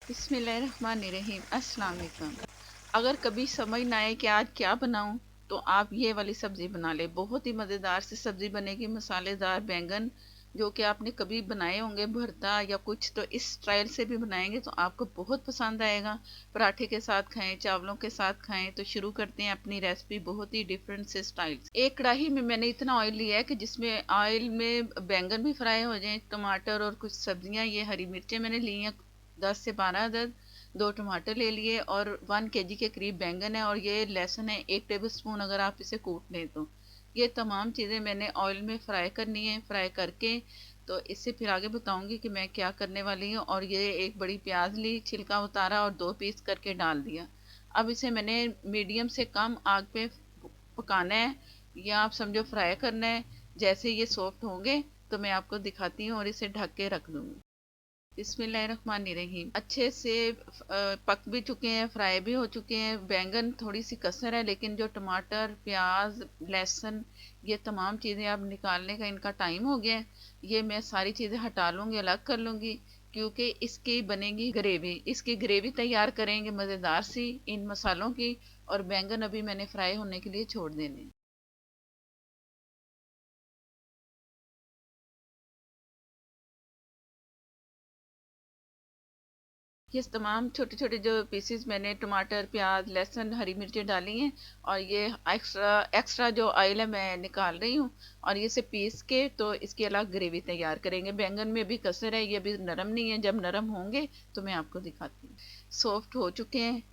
बिस्मिल्लाहिर्रहमानिर्रहीम। अस्सलाम वालेकुम। अगर कभी समझ ना आए कि आज क्या बनाऊं तो आप ये वाली सब्ज़ी बना ले। बहुत ही मज़ेदार सी सब्ज़ी बनेगी, मसालेदार बैंगन जो कि आपने कभी बनाए होंगे भरता या कुछ, तो इस स्टाइल से भी बनाएंगे तो आपको बहुत पसंद आएगा। पराठे के साथ खाएं, चावलों के साथ खाएं। तो शुरू करते हैं अपनी रेसिपी बहुत ही डिफरेंट से स्टाइल। एक कढ़ाई में मैंने इतना ऑयल लिया है कि जिसमें ऑयल में बैंगन भी फ्राई हो जाए, टमाटर और कुछ सब्जियां। ये हरी मिर्चें मैंने ली हैं 10 से 12 अदद, 2 टमाटर ले लिए और 1 kg के करीब बैंगन है, और ये लहसुन है 1 टेबल स्पून अगर आप इसे कूट लें तो। ये तमाम चीज़ें मैंने ऑयल में फ्राई करनी है। फ्राई करके तो इससे फिर आगे बताऊंगी कि मैं क्या करने वाली हूँ। और ये एक बड़ी प्याज ली, छिलका उतारा और 2 पीस करके डाल दिया। अब इसे मैंने मीडियम से कम आग पे पकाना है, या आप समझो फ्राई करना है। जैसे ये सॉफ्ट होंगे तो मैं आपको दिखाती हूँ और इसे ढक के रख दूंगी। बिस्मिल्लाहिर्रहमानिर्रहीम। अच्छे से पक भी चुके हैं, फ्राई भी हो चुके हैं। बैंगन थोड़ी सी कसर है, लेकिन जो टमाटर, प्याज, लहसुन, ये तमाम चीज़ें अब निकालने का इनका टाइम हो गया है। ये मैं सारी चीज़ें हटा लूँगी, अलग कर लूँगी, क्योंकि इसकी बनेगी ग्रेवी। इसकी ग्रेवी तैयार करेंगे मज़ेदार सी इन मसालों की। और बैंगन अभी मैंने फ्राई होने के लिए छोड़ देने हैं। ये तमाम छोटे छोटे जो पीसेस मैंने टमाटर, प्याज, लहसुन, हरी मिर्ची डाली हैं। और ये एक्स्ट्रा एक्स्ट्रा जो ऑयल है मैं निकाल रही हूँ। और ये से पीस के तो इसकी अलग ग्रेवी तैयार करेंगे। बैंगन में भी कसर है, ये भी नरम नहीं है। जब नरम होंगे तो मैं आपको दिखाती हूँ। सॉफ्ट हो चुके हैं।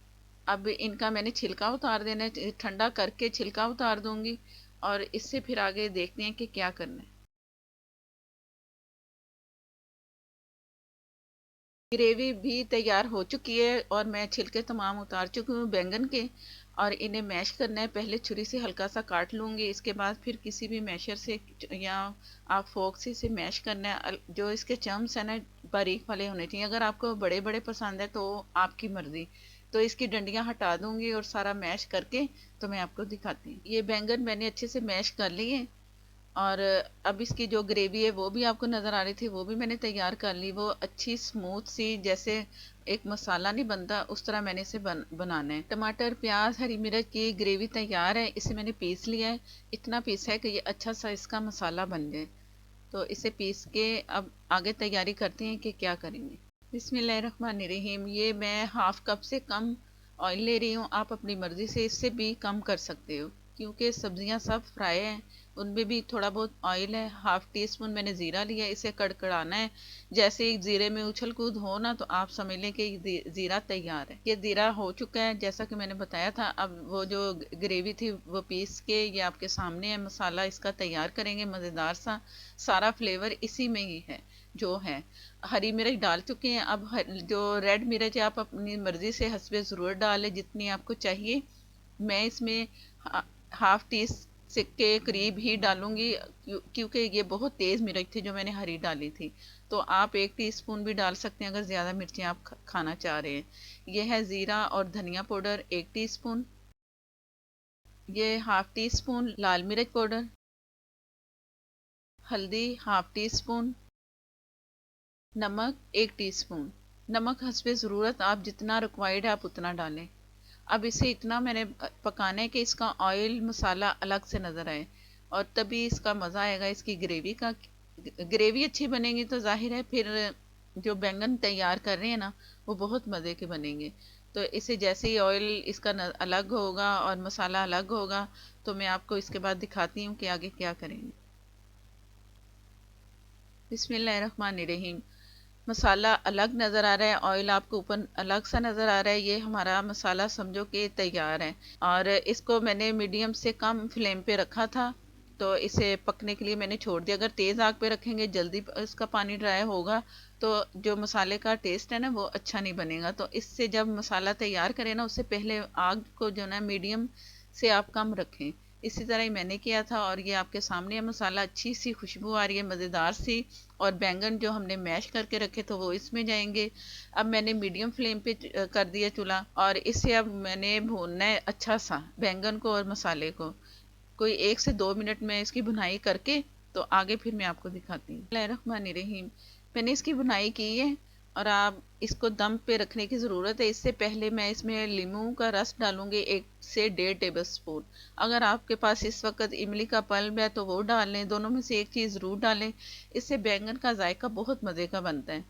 अब इनका मैंने छिलका उतार देना है, ठंडा करके छिलका उतार दूंगी। और इससे फिर आगे देखते हैं कि क्या करना है। ग्रेवी भी तैयार हो चुकी है और मैं छिलके तमाम उतार चुकी हूँ बैंगन के। और इन्हें मैश करना है। पहले छुरी से हल्का सा काट लूँगी, इसके बाद फिर किसी भी मैशर से या आप फोक से इसे मैश करना है। जो इसके चम्स है ना, बारीक वाले होने चाहिए। अगर आपको बड़े बड़े पसंद है तो आपकी मर्ज़ी। तो इसकी डंडियाँ हटा दूँगी और सारा मैश करके तो मैं आपको दिखाती हूँ। ये बैंगन मैंने अच्छे से मैश कर लिए। और अब इसकी जो ग्रेवी है वो भी आपको नज़र आ रही थी, वो भी मैंने तैयार कर ली। वो अच्छी स्मूथ सी, जैसे एक मसाला नहीं बनता उस तरह मैंने इसे बनाना है। टमाटर, प्याज, हरी मिर्च की ग्रेवी तैयार है। इसे मैंने पीस लिया है। इतना पीसा है कि ये अच्छा सा इसका मसाला बन जाए। तो इसे पीस के अब आगे तैयारी करते हैं कि क्या करेंगे। बिस्मिल्लाहिर्रहमानिर्रहीम। ये मैं हाफ कप से कम ऑयल ले रही हूँ। आप अपनी मर्ज़ी से इससे भी कम कर सकते हो, क्योंकि सब्जियां सब फ्राई हैं, उनमें भी थोड़ा बहुत ऑयल है। हाफ टी स्पून मैंने ज़ीरा लिया, इसे कड़कड़ाना है। जैसे ही ज़ीरे में उछल कूद हो ना, तो आप समझ लें कि ज़ीरा तैयार है। ये ज़ीरा हो चुका है जैसा कि मैंने बताया था। अब वो जो ग्रेवी थी वो पीस के ये आपके सामने है। मसाला इसका तैयार करेंगे मज़ेदार सा। सारा फ्लेवर इसी में ही है जो है। हरी मिर्च डाल चुके हैं। अब जो रेड मिर्च है आप अपनी मर्ज़ी से हस्बे ज़रूरत डालें जितनी आपको चाहिए। मैं इसमें हाफ टी से के करीब ही डालूंगी, क्योंकि ये बहुत तेज़ मिर्च थी जो मैंने हरी डाली थी। तो आप 1 टीस्पून भी डाल सकते हैं अगर ज़्यादा मिर्चें आप खाना चाह रहे हैं। ये है ज़ीरा और धनिया पाउडर 1 टीस्पून। ये हाफ टी स्पून लाल मिर्च पाउडर। हल्दी हाफ टी स्पून। नमक 1 टीस्पून। नमक हस्बे ज़रूरत, आप जितना रिक्वायर्ड है आप उतना डालें। अब इसे इतना मैंने पकाना है कि इसका ऑयल मसाला अलग से नज़र आए, और तभी इसका मज़ा आएगा इसकी ग्रेवी का। ग्रेवी अच्छी बनेगी तो जाहिर है फिर जो बैंगन तैयार कर रहे हैं ना, वो बहुत मज़े के बनेंगे। तो इसे जैसे ही ऑयल इसका अलग होगा और मसाला अलग होगा तो मैं आपको इसके बाद दिखाती हूँ कि आगे क्या करेंगे। बिस्मिल्लाहिर्रहमानिर्रहीम। मसाला अलग नज़र आ रहा है, ऑयल आपको ऊपर अलग सा नज़र आ रहा है। ये हमारा मसाला समझो कि तैयार है। और इसको मैंने मीडियम से कम फ्लेम पे रखा था, तो इसे पकने के लिए मैंने छोड़ दिया। अगर तेज़ आग पे रखेंगे जल्दी इसका पानी ड्राई होगा, तो जो मसाले का टेस्ट है ना वो अच्छा नहीं बनेगा। तो इससे जब मसाला तैयार करें ना, उससे पहले आग को जो ना मीडियम से आप कम रखें। इसी तरह ही मैंने किया था। और ये आपके सामने है मसाला, अच्छी सी खुशबू आ रही है मज़ेदार सी। और बैंगन जो हमने मैश करके रखे थे वो इसमें जाएंगे। अब मैंने मीडियम फ्लेम पे कर दिया चूल्हा, और इसे अब मैंने भूनना है अच्छा सा बैंगन को और मसाले को। कोई 1 से 2 मिनट में इसकी भुनाई करके तो आगे फिर मैं आपको दिखाती हूँ। बिस्मिल्लाहिर्रहमानिर्रहीम। मैंने इसकी भुनाई की है। और आप इसको दम पे रखने की ज़रूरत है। इससे पहले मैं इसमें नींबू का रस डालूंगी 1 से 1.5 टेबल स्पून। अगर आपके पास इस वक्त इमली का पल्प है तो वो डाल लें, दोनों में से एक चीज़ ज़रूर डालें। इससे बैंगन का जायका बहुत मज़े का बनता है।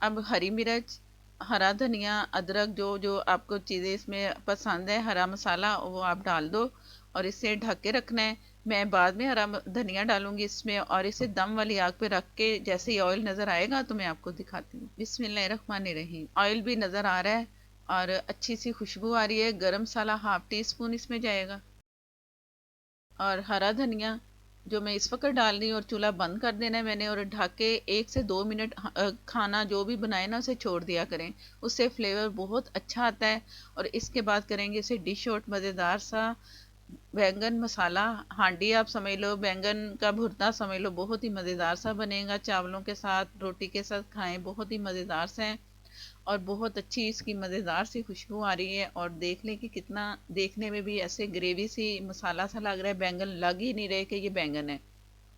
अब हरी मिर्च, हरा धनिया, अदरक, जो जो आपको चीज़ें इसमें पसंद है, हरा मसाला वो आप डाल दो और इसे ढक के रखना है। मैं बाद में हरा धनिया डालूंगी इसमें और इसे दम वाली आग पे रख के जैसे ही ऑयल नज़र आएगा तो मैं आपको दिखाती हूँ। बिस्मिल्लाहिर्रहमानिर्रहीम। ऑयल भी नज़र आ रहा है और अच्छी सी खुशबू आ रही है। गरम मसाला ½ टी स्पून इसमें जाएगा और हरा धनिया जो मैं इस वक्त डाल रही हूँ, और चूल्हा बंद कर देना है मैंने और ढक के 1 से 2 मिनट खाना जो भी बनाए ना उसे छोड़ दिया करें। उससे फ्लेवर बहुत अच्छा आता है। और इसके बाद करेंगे इसे डिश आउट मज़ेदार सा बैंगन मसाला हांडी आप समझ लो, बैंगन का भुर्ता समझ लो। बहुत ही मज़ेदार सा बनेगा, चावलों के साथ रोटी के साथ खाएं, बहुत ही मज़ेदार सा है। और बहुत अच्छी इसकी मज़ेदार सी खुशबू आ रही है। और देख लें कि कितना देखने में भी ऐसे ग्रेवी सी मसाला सा लग रहा है, बैंगन लग ही नहीं रहे कि ये बैंगन है।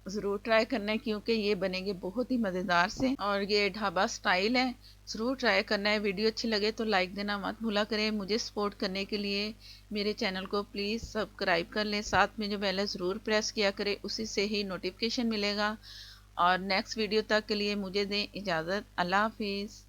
ज़रूर ट्राई करना है क्योंकि ये बनेंगे बहुत ही मज़ेदार से और ये ढाबा स्टाइल है। ज़रूर ट्राई करना है। वीडियो अच्छी लगे तो लाइक देना मत भूला करें। मुझे सपोर्ट करने के लिए मेरे चैनल को प्लीज़ सब्सक्राइब कर लें, साथ में जो बेल है ज़रूर प्रेस किया करें, उसी से ही नोटिफिकेशन मिलेगा। और नेक्स्ट वीडियो तक के लिए मुझे दें इजाज़त। अल्लाह हाफिज़।